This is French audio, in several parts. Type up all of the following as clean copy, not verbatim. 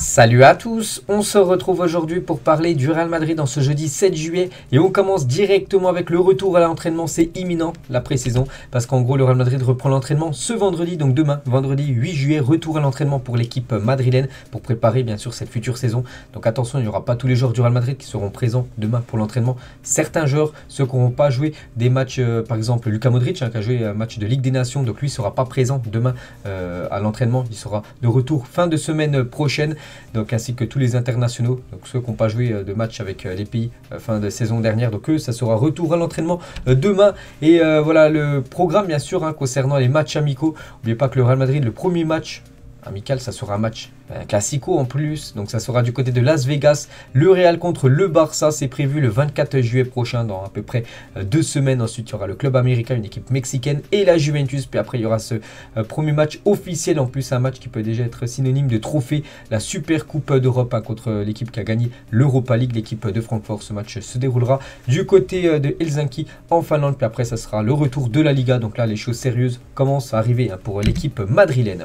Salut à tous, on se retrouve aujourd'hui pour parler du Real Madrid en ce jeudi 7 juillet et on commence directement avec le retour à l'entraînement, c'est imminent la pré-saison parce qu'en gros le Real Madrid reprend l'entraînement ce vendredi, donc demain, vendredi 8 juillet, retour à l'entraînement pour l'équipe madrilène pour préparer bien sûr cette future saison. Donc attention, il n'y aura pas tous les joueurs du Real Madrid qui seront présents demain pour l'entraînement. Certains joueurs, ceux qui n'auront pas joué des matchs, par exemple Luka Modric qui a joué un match de Ligue des Nations, donc lui ne sera pas présent demain à l'entraînement, il sera de retour fin de semaine prochaine. Donc ainsi que tous les internationaux, donc ceux qui n'ont pas joué de match avec les pays fin de saison dernière, donc eux ça sera retour à l'entraînement demain. Et voilà le programme bien sûr concernant les matchs amicaux. N'oubliez pas que le Real Madrid, le premier match amical, ça sera un match classico en plus, donc ça sera du côté de Las Vegas, le Real contre le Barça, c'est prévu le 24 juillet prochain, dans à peu près 2 semaines. Ensuite il y aura le club américain, une équipe mexicaine et la Juventus, puis après il y aura ce premier match officiel, en plus un match qui peut déjà être synonyme de trophée, la Super Coupe d'Europe contre l'équipe qui a gagné l'Europa League, l'équipe de Francfort. Ce match se déroulera du côté de Helsinki en Finlande, puis après ça sera le retour de la Liga, donc là les choses sérieuses commencent à arriver pour l'équipe madrilène.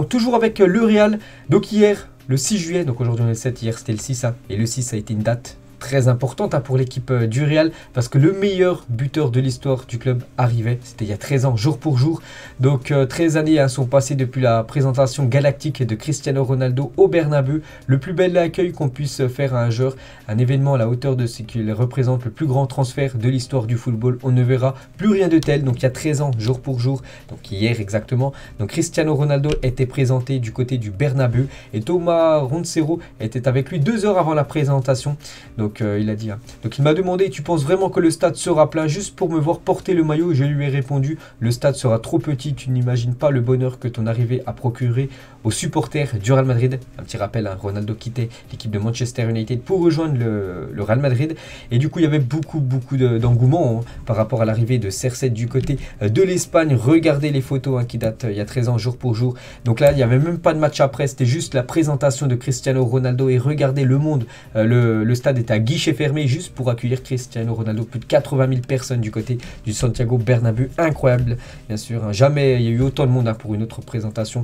Toujours avec le Real, donc hier, le 6 juillet, donc aujourd'hui on est le 7, hier c'était le 6, et le 6 a été une date très importante pour l'équipe du Real, parce que le meilleur buteur de l'histoire du club arrivait, c'était il y a 13 ans, jour pour jour. Donc 13 années sont passées depuis la présentation galactique de Cristiano Ronaldo au Bernabéu, le plus bel accueil qu'on puisse faire à un joueur, un événement à la hauteur de ce qu'il représente, le plus grand transfert de l'histoire du football. On ne verra plus rien de tel, donc il y a 13 ans, jour pour jour, donc hier exactement. Donc Cristiano Ronaldo était présenté du côté du Bernabéu et Thomas Roncero était avec lui 2 heures avant la présentation. Donc il a dit, donc il m'a demandé: tu penses vraiment que le stade sera plein juste pour me voir porter le maillot? Je lui ai répondu: le stade sera trop petit, tu n'imagines pas le bonheur que ton arrivée a procuré aux supporters du Real Madrid. Un petit rappel, Ronaldo quittait l'équipe de Manchester United pour rejoindre le Real Madrid, et du coup il y avait beaucoup d'engouement par rapport à l'arrivée de CR7 du côté de l'Espagne. Regardez les photos qui datent il y a 13 ans, jour pour jour. Donc là il n'y avait même pas de match après, c'était juste la présentation de Cristiano Ronaldo, et regardez le monde, le stade était à guichet fermé juste pour accueillir Cristiano Ronaldo. Plus de 80 000 personnes du côté du Santiago Bernabéu, incroyable bien sûr. Jamais il y a eu autant de monde pour une autre présentation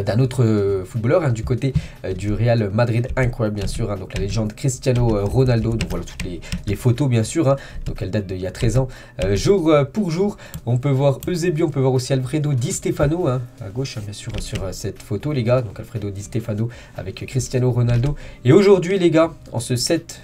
d'un autre footballeur du côté du Real Madrid, incroyable bien sûr. Donc la légende Cristiano Ronaldo. Donc voilà toutes les photos bien sûr, donc elles datent d'il y a 13 ans, jour pour jour. On peut voir Eusebio, on peut voir aussi Alfredo Di Stefano à gauche bien sûr sur cette photo les gars. Donc Alfredo Di Stefano avec Cristiano Ronaldo. Et aujourd'hui les gars, en ce 7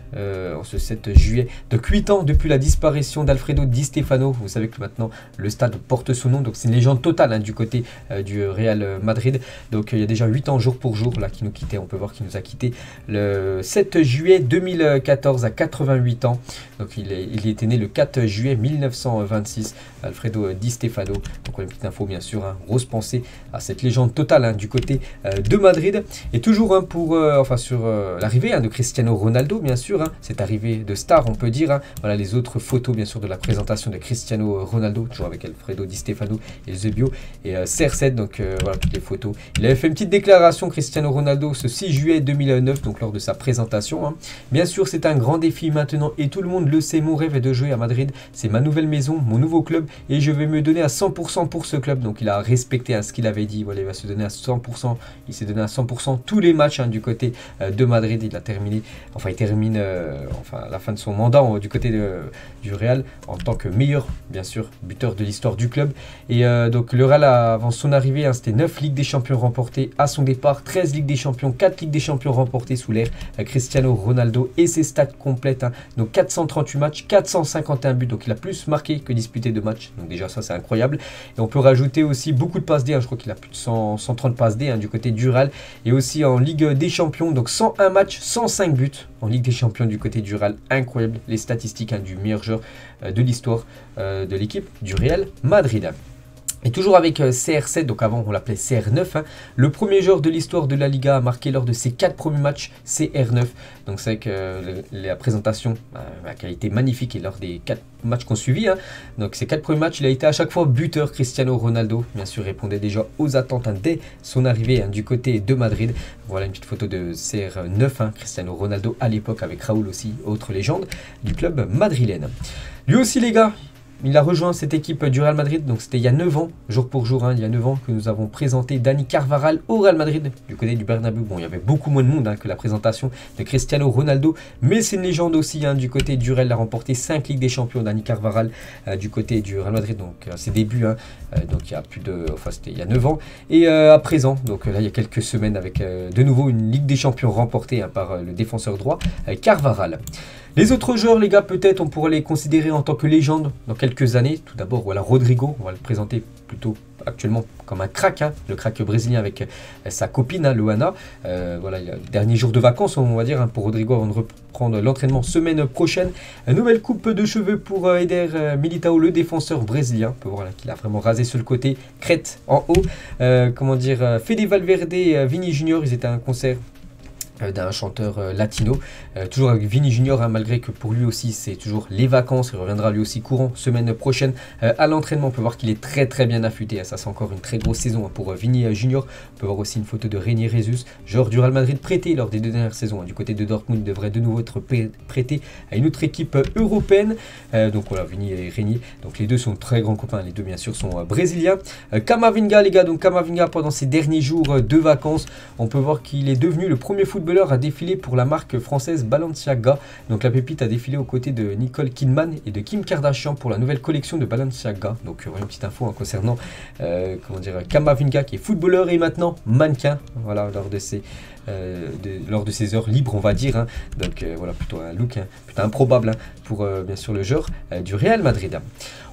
juillet, donc 8 ans depuis la disparition d'Alfredo Di Stefano, vous savez que maintenant le stade porte son nom, donc c'est une légende totale du côté du Real Madrid. Donc il y a déjà 8 ans jour pour jour là qui nous quittait. On peut voir qu'il nous a quitté le 7 juillet 2014 à 88 ans. Donc il était né le 4 juillet 1926, Alfredo Di Stefano. Donc une petite info bien sûr, grosse pensée à cette légende totale du côté de Madrid. Et toujours pour sur l'arrivée de Cristiano Ronaldo bien sûr, cette arrivée de star on peut dire. Voilà les autres photos bien sûr de la présentation de Cristiano Ronaldo, toujours avec Alfredo Di Stefano et Eusebio et CR7. Donc voilà toutes les photos. Il avait fait une petite déclaration Cristiano Ronaldo ce 6 juillet 2009, donc lors de sa présentation. Bien sûr, c'est un grand défi maintenant et tout le monde le sait, mon rêve est de jouer à Madrid. C'est ma nouvelle maison, mon nouveau club et je vais me donner à 100% pour ce club. Donc il a respecté ce qu'il avait dit. Voilà, il va se donner à 100%. Il s'est donné à 100% tous les matchs du côté de Madrid. Il a terminé, il termine à la fin de son mandat du côté du Real en tant que meilleur, bien sûr, buteur de l'histoire du club. Et donc le Real, avant son arrivée, c'était 9 Ligues des Champions remportées à son départ, 13 Ligues des Champions, 4 Ligues des Champions remportées sous l'ère Cristiano Ronaldo, et ses stats complètes, donc 438 matchs, 451 buts, donc il a plus marqué que disputé de matchs, donc déjà ça c'est incroyable. Et on peut rajouter aussi beaucoup de passes D, je crois qu'il a plus de 130 passes D du côté du Real, et aussi en Ligue des Champions, donc 101 matchs, 105 buts en Ligue des Champions du côté du Real, incroyable les statistiques du meilleur joueur de l'histoire de l'équipe du Real Madrid. Et toujours avec CR7, donc avant on l'appelait CR9, le premier joueur de l'histoire de la Liga a marqué lors de ses 4 premiers matchs CR9. Donc c'est vrai que la présentation a été magnifique, et lors des 4 matchs qu'on suivit, donc ces 4 premiers matchs, il a été à chaque fois buteur. Cristiano Ronaldo, bien sûr, répondait déjà aux attentes dès son arrivée du côté de Madrid. Voilà une petite photo de CR9, Cristiano Ronaldo à l'époque avec Raoul aussi, autre légende du club madrilène. Lui aussi les gars, il a rejoint cette équipe du Real Madrid, donc c'était il y a 9 ans, jour pour jour, il y a 9 ans que nous avons présenté Dani Carvajal au Real Madrid, du côté du Bernabéu. Bon, il y avait beaucoup moins de monde que la présentation de Cristiano Ronaldo, mais c'est une légende aussi du côté du Real. Il a remporté 5 Ligues des Champions, Dani Carvajal, du côté du Real Madrid, donc ses débuts, donc il y a plus de, enfin c'était il y a 9 ans, et à présent, donc là il y a quelques semaines, avec de nouveau une Ligue des Champions remportée par le défenseur droit Carvajal. Les autres joueurs, les gars, peut-être on pourrait les considérer en tant que légendes dans quelques années. Tout d'abord, voilà Rodrigo, on va le présenter plutôt actuellement comme un crack, le crack brésilien avec sa copine, Luana. Voilà, il y a le dernier jour de vacances, on va dire, pour Rodrigo avant de reprendre l'entraînement semaine prochaine. Une nouvelle coupe de cheveux pour Eder Militão, le défenseur brésilien. On peut voir qu'il a vraiment rasé sur le côté, crête en haut. Comment dire, Fede Valverde, Vini Junior, ils étaient à un concert d'un chanteur latino, toujours avec Vini Junior, malgré que pour lui aussi c'est toujours les vacances. Il reviendra lui aussi courant semaine prochaine à l'entraînement. On peut voir qu'il est très bien affûté, ça c'est encore une très grosse saison pour Vini Junior. On peut voir aussi une photo de Reinier Jesus, joueur du Real Madrid prêté lors des 2 dernières saisons du côté de Dortmund. Il devrait de nouveau être prêté à une autre équipe européenne. Donc voilà, Vini et Reinier, donc les deux sont très grands copains, les deux bien sûr sont brésiliens. Camavinga, les gars, donc Camavinga pendant ses derniers jours de vacances, on peut voir qu'il est devenu le premier footballeur a défilé pour la marque française Balenciaga. Donc la pépite a défilé aux côtés de Nicole Kidman et de Kim Kardashian pour la nouvelle collection de Balenciaga. Donc une petite info concernant comment dire, Camavinga, qui est footballeur et maintenant mannequin. Voilà, lors de ses heures libres, on va dire. Donc voilà, plutôt un look plutôt improbable pour bien sûr le joueur du Real Madrid.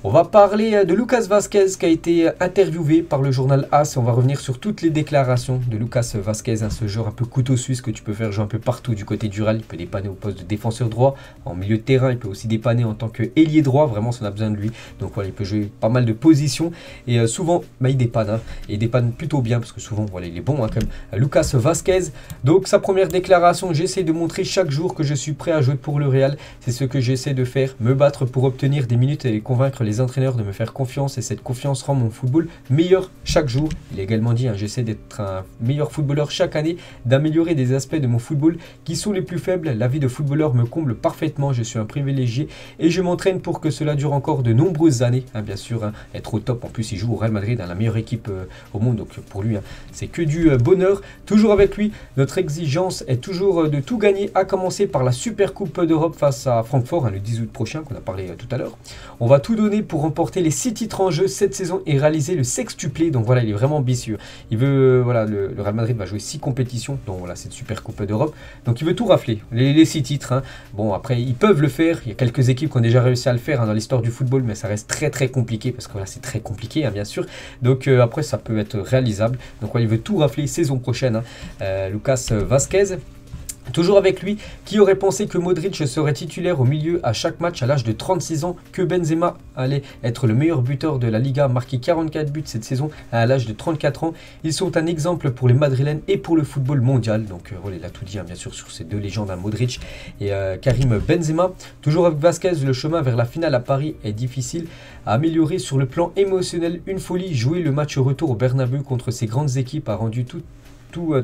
On va parler de Lucas Vázquez qui a été interviewé par le journal AS. On va revenir sur toutes les déclarations de Lucas Vázquez, ce joueur un peu couteau suisse que tu peux faire jouer un peu partout du côté du Real. Il peut dépanner au poste de défenseur droit, en milieu de terrain. Il peut aussi dépanner en tant qu'ailier droit. Vraiment, ça on a besoin de lui. Donc voilà, il peut jouer pas mal de positions. Et souvent, il dépanne. Et il dépanne plutôt bien parce que souvent, voilà, il est bon comme Lucas Vázquez. Donc sa première déclaration: j'essaie de montrer chaque jour que je suis prêt à jouer pour le Real. C'est ce que j'essaie de faire, me battre pour obtenir des minutes et convaincre les entraîneurs de me faire confiance, et cette confiance rend mon football meilleur chaque jour. Il a également dit j'essaie d'être un meilleur footballeur chaque année, d'améliorer des aspects de mon football qui sont les plus faibles. La vie de footballeur me comble parfaitement, je suis un privilégié et je m'entraîne pour que cela dure encore de nombreuses années. Bien sûr, être au top. En plus il joue au Real Madrid, la meilleure équipe au monde, donc pour lui c'est que du bonheur. Toujours avec lui, notre exigence est toujours de tout gagner, à commencer par la Super Coupe d'Europe face à Francfort le 10 août prochain, qu'on a parlé tout à l'heure. On va tout donner pour remporter les 6 titres en jeu cette saison et réaliser le sextuplé. Donc voilà, il est vraiment ambitieux. Il veut, voilà, le Real Madrid va jouer 6 compétitions, donc voilà, cette Super Coupe d'Europe. Donc il veut tout rafler, les 6 titres. Bon, après, ils peuvent le faire. Il y a quelques équipes qui ont déjà réussi à le faire dans l'histoire du football, mais ça reste très compliqué parce que voilà, c'est très compliqué, bien sûr. Donc après, ça peut être réalisable. Donc voilà, il veut tout rafler saison prochaine. Lucas Vázquez. Toujours avec lui, qui aurait pensé que Modric serait titulaire au milieu à chaque match à l'âge de 36 ans, que Benzema allait être le meilleur buteur de la Liga, marqué 44 buts cette saison à l'âge de 34 ans. Ils sont un exemple pour les Madrilènes et pour le football mondial. Donc voilà, il a tout dit bien sûr sur ces deux légendes, Modric et Karim Benzema. Toujours avec Vázquez, le chemin vers la finale à Paris est difficile à améliorer sur le plan émotionnel. Une folie, jouer le match retour au Bernabéu contre ces grandes équipes a rendu tout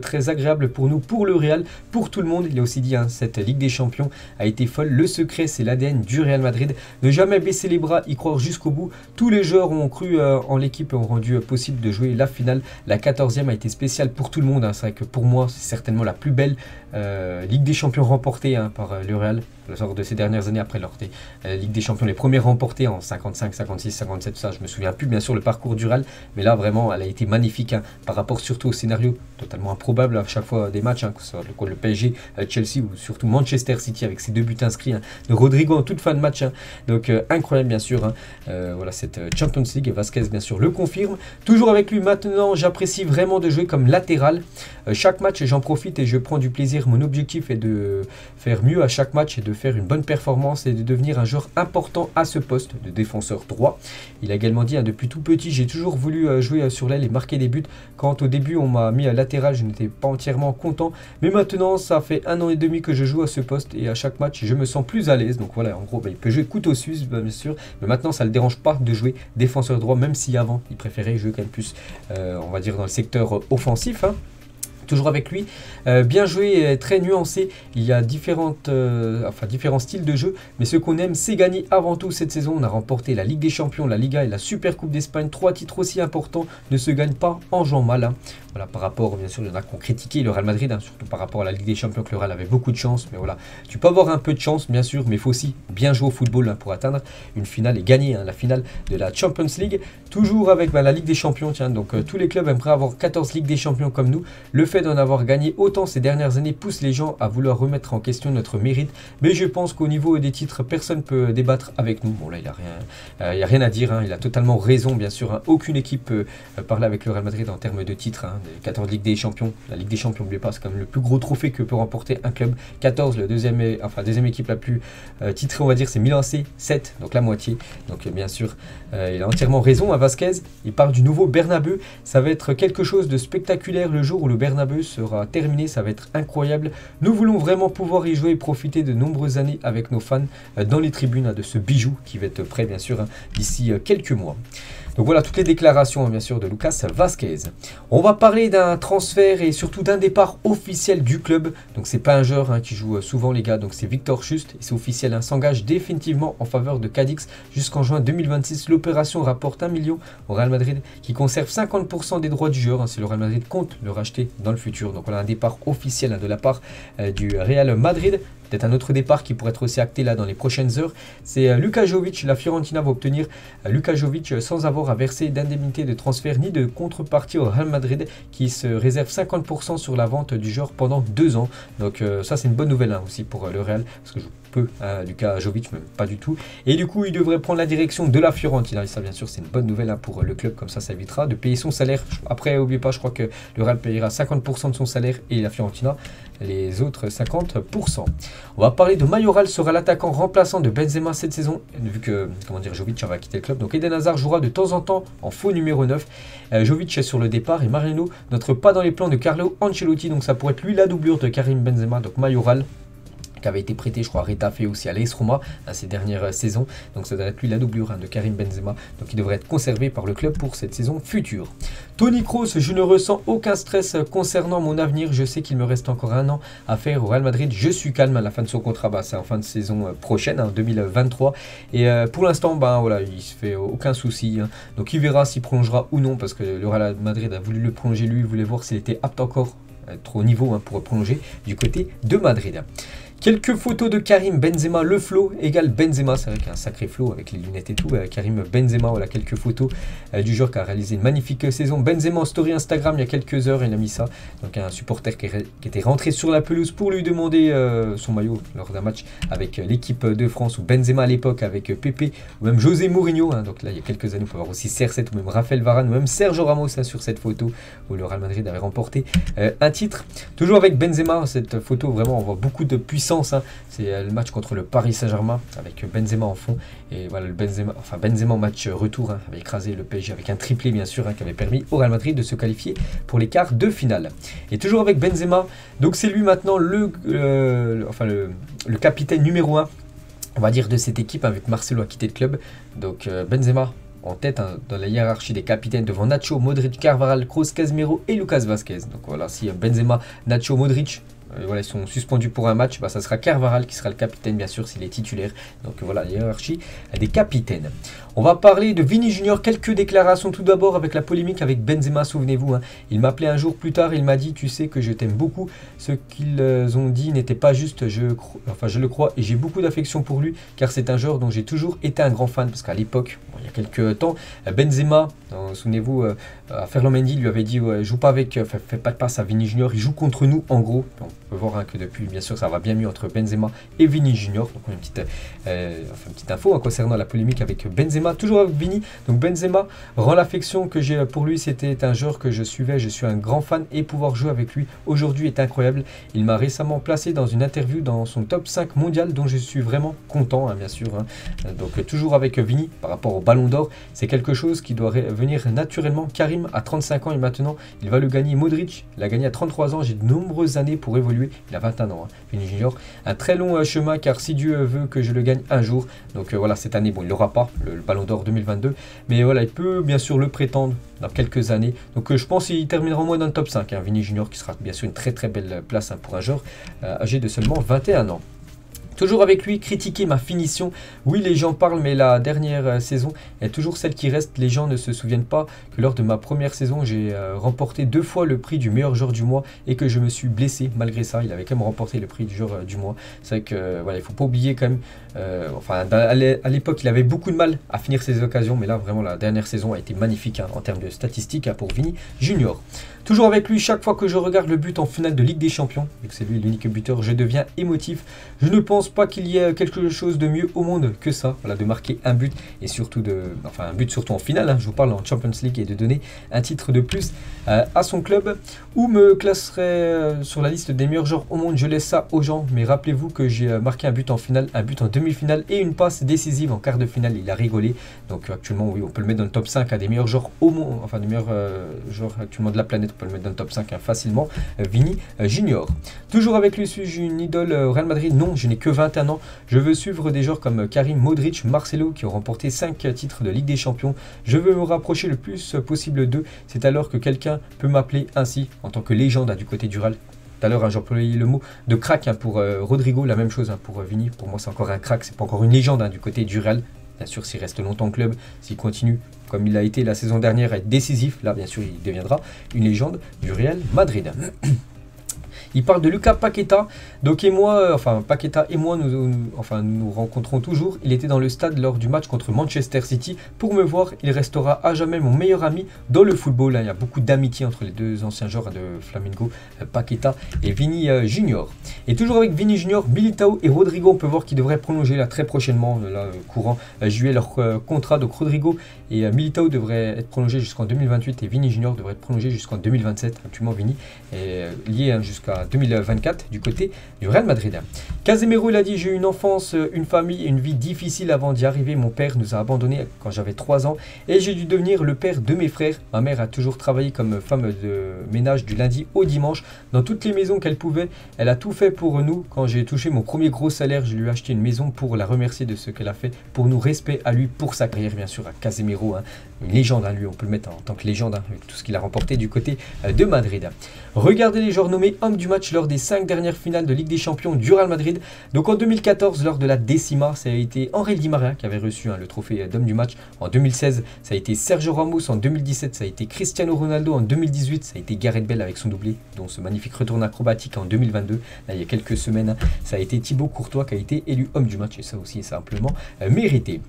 très agréable pour nous, pour le Real, pour tout le monde. Il a aussi dit cette Ligue des Champions a été folle. Le secret, c'est l'ADN du Real Madrid. Ne jamais baisser les bras, y croire jusqu'au bout. Tous les joueurs ont cru en l'équipe et ont rendu possible de jouer la finale. La 14e a été spéciale pour tout le monde. C'est vrai que pour moi, c'est certainement la plus belle Ligue des Champions remportée par le Real lors de ces dernières années, après lors des Ligue des Champions, les premières remportées en 55, 56, 57, tout ça, je me souviens plus bien sûr le parcours du Real, mais là vraiment elle a été magnifique par rapport surtout au scénario totalement improbable à chaque fois des matchs, que ce soit le PSG, Chelsea ou surtout Manchester City avec ses 2 buts inscrits de Rodrigo en toute fin de match, donc incroyable bien sûr. Voilà cette Champions League, et Vázquez bien sûr le confirme. Toujours avec lui maintenant, j'apprécie vraiment de jouer comme latéral. Chaque match j'en profite et je prends du plaisir. Mon objectif est de faire mieux à chaque match et de faire une bonne performance et de devenir un joueur important à ce poste de défenseur droit. Il a également dit depuis tout petit, j'ai toujours voulu jouer sur l'aile et marquer des buts. Quand au début on m'a mis à latéral, je n'étais pas entièrement content, mais maintenant ça fait 1 an et demi que je joue à ce poste et à chaque match je me sens plus à l'aise. Donc voilà, en gros il peut jouer couteau suisse bien sûr, mais maintenant ça ne le dérange pas de jouer défenseur droit, même si avant il préférait jouer quand même plus on va dire dans le secteur offensif. Toujours avec lui, bien joué, très nuancé. Il y a différents styles de jeu, mais ce qu'on aime, c'est gagner avant tout cette saison. On a remporté la Ligue des Champions, la Liga et la Super Coupe d'Espagne. 3 titres aussi importants ne se gagnent pas en jouant mal. Hein. Voilà, par rapport, bien sûr, il y en a qui ont critiqué le Real Madrid, hein, surtout par rapport à la Ligue des Champions, que le Real avait beaucoup de chance. Mais voilà, tu peux avoir un peu de chance, bien sûr, mais il faut aussi bien jouer au football hein, pour atteindre une finale et gagner hein, la finale de la Champions League. Toujours avec la Ligue des Champions, tiens, donc tous les clubs aimeraient avoir 14 Ligues des Champions comme nous. Le fait d'en avoir gagné autant ces dernières années pousse les gens à vouloir remettre en question notre mérite. Mais je pense qu'au niveau des titres, personne ne peut débattre avec nous. Bon là, il n'y a rien à dire. Hein. Il a totalement raison, bien sûr. Hein. Aucune équipe peut parler avec le Real Madrid en termes de titres. Hein. 14 Ligues des Champions. La Ligue des Champions, n'oubliez pas, c'est quand même le plus gros trophée que peut remporter un club. 14, le deuxième équipe la plus titrée, on va dire, c'est Milan AC. 7, donc la moitié. Donc bien sûr, il a entièrement raison. Hein, Vasquez, il parle du nouveau Bernabeu. Ça va être quelque chose de spectaculaire le jour où le Bernabeu sera terminé. Ça va être incroyable. Nous voulons vraiment pouvoir y jouer et profiter de nombreuses années avec nos fans dans les tribunes de ce bijou qui va être prêt bien sûr d'ici quelques mois. Donc voilà toutes les déclarations bien sûr de Lucas Vasquez. On va parler d'un transfert et surtout d'un départ officiel du club. Donc c'est pas un joueur qui joue souvent les gars, donc c'est Victor Just et c'est officiel, s'engage définitivement en faveur de Cadix jusqu'en juin 2026. L'opération rapporte 1 million au Real Madrid qui conserve 50% des droits du joueur si le Real Madrid compte le racheter dans le futur. Donc voilà un départ officiel de la part du Real Madrid. Peut-être un autre départ qui pourrait être aussi acté là dans les prochaines heures. C'est Luka Jovic. La Fiorentina va obtenir Luka Jovic sans avoir à verser d'indemnité de transfert ni de contrepartie au Real Madrid qui se réserve 50% sur la vente du joueur pendant 2 ans. Donc ça c'est une bonne nouvelle aussi pour le Real parce que je peu Luka Jovic, même pas du tout. Et du coup il devrait prendre la direction de la Fiorentina. Et ça bien sûr c'est une bonne nouvelle pour le club, comme ça évitera de payer son salaire. Après n'oubliez pas, je crois que le Real payera 50% de son salaire et la Fiorentina les autres 50%. On va parler de Mayoral, sera l'attaquant remplaçant de Benzema cette saison, vu que Jovic va quitter le club. Donc Eden Hazard jouera de temps en temps en faux numéro 9. Jovic est sur le départ et Mariano n'entre pas dans les plans de Carlo Ancelotti. Donc ça pourrait être lui la doublure de Karim Benzema, donc Mayoral, qui avait été prêté, je crois, à Retafe aussi à l'AS Roma ces dernières saisons. Donc ça doit être lui la doublure de Karim Benzema. Donc il devrait être conservé par le club pour cette saison future. Toni Kroos, je ne ressens aucun stress concernant mon avenir. Je sais qu'il me reste encore 1 an à faire au Real Madrid. Je suis calme à la fin de son contrat. C'est en fin de saison prochaine, 2023. Et pour l'instant, voilà, il se fait aucun souci. Donc il verra s'il prolongera ou non, parce que le Real Madrid a voulu le prolonger lui. Il voulait voir s'il était apte encore à être au niveau pour prolonger du côté de Madrid. Quelques photos de Karim Benzema, le flow égale Benzema, c'est vrai qu'il y a un sacré flow avec les lunettes et tout. Karim Benzema, voilà quelques photos du joueur qui a réalisé une magnifique saison. Benzema en story Instagram il y a quelques heures, il a mis ça. Donc un supporter qui était rentré sur la pelouse pour lui demander son maillot lors d'un match avec l'équipe de France, ou Benzema à l'époque avec Pepe, ou même José Mourinho. Donc là il y a quelques années, on peut voir aussi CR7 ou même Raphaël Varane, ou même Sergio Ramos sur cette photo où le Real Madrid avait remporté un titre. Toujours avec Benzema, cette photo vraiment on voit beaucoup de puissance. C'est le match contre le Paris Saint-Germain avec Benzema en fond. Et voilà, Benzema en match retour avait écrasé le PSG avec un triplé bien sûr qui avait permis au Real Madrid de se qualifier pour les quarts de finale. Et toujours avec Benzema, donc c'est lui maintenant le capitaine numéro 1, on va dire, de cette équipe, avec Marcelo a quitté le club. Donc Benzema en tête dans la hiérarchie des capitaines devant Nacho, Modric, Carvajal, Kroos, Casemiro et Lucas Vasquez. Donc voilà, si Benzema, Nacho, Modric ils sont suspendus pour un match, ça sera Carvajal qui sera le capitaine bien sûr s'il est titulaire. Donc voilà la hiérarchie des capitaines. On va parler de Vini Junior, quelques déclarations tout d'abord avec la polémique avec Benzema, souvenez-vous. Il m'appelait un jour plus tard, il m'a dit: tu sais que je t'aime beaucoup, ce qu'ils ont dit n'était pas juste, je le crois et j'ai beaucoup d'affection pour lui car c'est un joueur dont j'ai toujours été un grand fan. Parce qu'à l'époque, il y a quelques temps, Benzema, souvenez-vous, Ferland Mendy lui avait dit joue pas avec, fais pas de passe à Vini Junior, il joue contre nous en gros. On peut voir que depuis, bien sûr, ça va bien mieux entre Benzema et Vini Junior. Donc une petite info concernant la polémique avec Benzema. Toujours avec Vini, donc Benzema rend l'affection que j'ai pour lui, c'était un joueur que je suivais, je suis un grand fan et pouvoir jouer avec lui aujourd'hui est incroyable. Il m'a récemment placé dans une interview dans son top 5 mondial dont je suis vraiment content, bien sûr. Donc toujours avec Vini par rapport au Ballon d'Or, c'est quelque chose qui doit venir naturellement. Karim a 35 ans et maintenant il va le gagner. Modric l'a gagné à 33 ans, j'ai de nombreuses années pour évoluer jouer. Il a 21 ans, hein, Vini Junior. Un très long chemin car si Dieu veut que je le gagne un jour. Donc voilà, cette année, bon, il l'aura pas, le Ballon d'Or 2022. Mais voilà, il peut bien sûr le prétendre dans quelques années. Donc je pense qu'il terminera au moins dans le top 5. Hein, Vini Junior qui sera bien sûr une très très belle place hein, pour un joueur âgé de seulement 21 ans. Toujours avec lui, critiquer ma finition. Oui, les gens parlent, mais la dernière saison est toujours celle qui reste. Les gens ne se souviennent pas que lors de ma première saison, j'ai remporté 2 fois le prix du meilleur joueur du mois et que je me suis blessé. Malgré ça, il avait quand même remporté le prix du joueur du mois. C'est vrai que voilà, il faut pas oublier quand même. À l'époque, il avait beaucoup de mal à finir ses occasions, mais là, vraiment, la dernière saison a été magnifique hein, en termes de statistiques hein, pour Vini Junior. Toujours avec lui, chaque fois que je regarde le but en finale de Ligue des Champions, vu que c'est lui l'unique buteur, je deviens émotif. Je ne pense pas qu'il y ait quelque chose de mieux au monde que ça, voilà, de marquer un but et surtout un but surtout en finale, hein, je vous parle en Champions League et de donner un titre de plus à son club. Où me classerait sur la liste des meilleurs joueurs au monde, je laisse ça aux gens, mais rappelez-vous que j'ai marqué un but en finale, un but en demi-finale et une passe décisive en quart de finale, il a rigolé. Donc actuellement, oui, on peut le mettre dans le top 5 des meilleurs joueurs au monde, enfin des meilleurs joueurs actuellement de la planète, on peut le mettre dans le top 5 hein, facilement, Vini Junior. Toujours avec lui, suis-je une idole au Real Madrid? Non, je n'ai que 21 ans. Je veux suivre des joueurs comme Karim, Modric, Marcelo qui ont remporté 5 titres de Ligue des Champions. Je veux me rapprocher le plus possible d'eux. C'est alors que quelqu'un peut m'appeler ainsi en tant que légende du côté du Real. Tout à l'heure, hein, j'ai employé le mot de crack hein, pour Rodrigo, la même chose hein, pour Vini. Pour moi, c'est encore un crack, c'est pas encore une légende hein, du côté du Real. Bien sûr, s'il reste longtemps au club, s'il continue comme il a été la saison dernière à être décisif, là, bien sûr, il deviendra une légende du Real Madrid. Il parle de Lucas Paqueta. Donc Paqueta et moi, nous rencontrons toujours. Il était dans le stade lors du match contre Manchester City. Pour me voir, il restera à jamais mon meilleur ami dans le football. Là, il y a beaucoup d'amitié entre les deux anciens joueurs de Flamengo, Paqueta et Vini Junior. Et toujours avec Vini Junior, Militao et Rodrigo, on peut voir qu'ils devraient prolonger là très prochainement, là, courant juillet, leur contrat. Donc Rodrigo et Militao devraient être prolongés jusqu'en 2028 et Vini Junior devrait être prolongé jusqu'en 2027. Actuellement, Vini est lié hein, jusqu'à 2024 du côté du Real Madrid. Casemiro, il a dit: j'ai eu une enfance, une famille et une vie difficile avant d'y arriver. Mon père nous a abandonnés quand j'avais 3 ans et j'ai dû devenir le père de mes frères. Ma mère a toujours travaillé comme femme de ménage du lundi au dimanche dans toutes les maisons qu'elle pouvait. Elle a tout fait pour nous. Quand j'ai touché mon premier gros salaire, je lui ai acheté une maison pour la remercier de ce qu'elle a fait pour nous. Respect à lui pour sa carrière, bien sûr, à Casemiro, hein. Une légende, hein, lui, on peut le mettre en tant que légende, hein, avec tout ce qu'il a remporté du côté de Madrid. Regardez les joueurs nommés hommes du match lors des 5 dernières finales de Ligue des Champions du Real Madrid. Donc en 2014, lors de la décima, ça a été Angel Di Maria qui avait reçu hein, le trophée d'homme du match. En 2016, ça a été Sergio Ramos. En 2017, ça a été Cristiano Ronaldo. En 2018, ça a été Gareth Bale avec son doublé, dont ce magnifique retour acrobatique en 2022. Là, il y a quelques semaines, hein, ça a été Thibaut Courtois qui a été élu homme du match. Et ça aussi, c'est simplement mérité.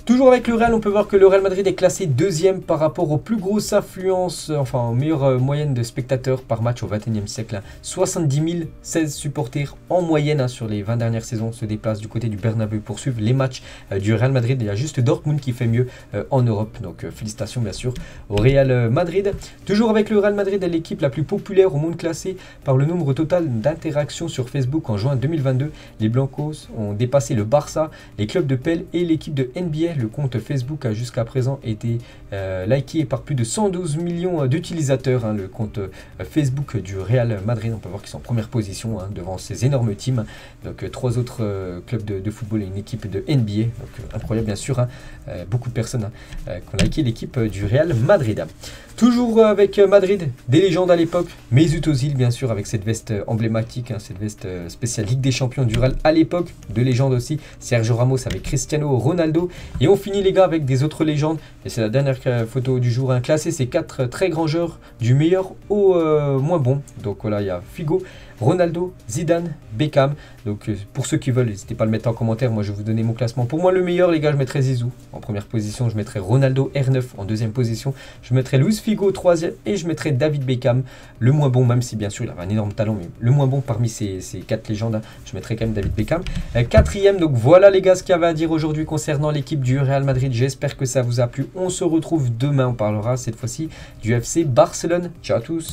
Toujours avec le Real, on peut voir que le Real Madrid est classé 2e par rapport aux plus grosses affluences, enfin aux meilleures moyennes de spectateurs par match au XXIe siècle. 70 016 supporters en moyenne hein, sur les 20 dernières saisons se déplacent du côté du Bernabéu pour suivre les matchs du Real Madrid. Il y a juste Dortmund qui fait mieux en Europe, donc félicitations bien sûr au Real Madrid. Toujours avec le Real Madrid, l'équipe la plus populaire au monde classée par le nombre total d'interactions sur Facebook en juin 2022. Les Blancos ont dépassé le Barça, les clubs de PL et l'équipe de NBA. Le compte Facebook a jusqu'à présent été liké par plus de 112 millions d'utilisateurs. Hein, le compte Facebook du Real Madrid, on peut voir qu'ils sont en première position hein, devant ces énormes teams. Donc 3 autres clubs de football et une équipe de NBA. Donc incroyable bien sûr, hein, beaucoup de personnes qui ont liké l'équipe du Real Madrid. Toujours avec Madrid, des légendes à l'époque. Mesut Özil bien sûr avec cette veste emblématique, hein, cette veste spéciale Ligue des Champions du Real à l'époque. De légendes aussi, Sergio Ramos avec Cristiano Ronaldo. Et on finit les gars avec des autres légendes. Et c'est la dernière photo du jour, hein, classé ces 4 très grands joueurs du meilleur au moins bon. Donc voilà, il y a Figo, Ronaldo, Zidane, Beckham. Donc pour ceux qui veulent, n'hésitez pas à le mettre en commentaire. Moi je vais vous donner mon classement. Pour moi le meilleur les gars, je mettrai Zizou en première position. Je mettrai Ronaldo R9 en deuxième position. Je mettrai Luis Figo 3e et je mettrai David Beckham le moins bon, même si bien sûr il avait un énorme talent, mais le moins bon parmi ces 4 légendes. Hein, je mettrai quand même David Beckham 4e. Donc voilà les gars ce qu'il y avait à dire aujourd'hui concernant l'équipe du Real Madrid. J'espère que ça vous a plu. On se retrouve demain, on parlera cette fois-ci du FC Barcelone. Ciao à tous.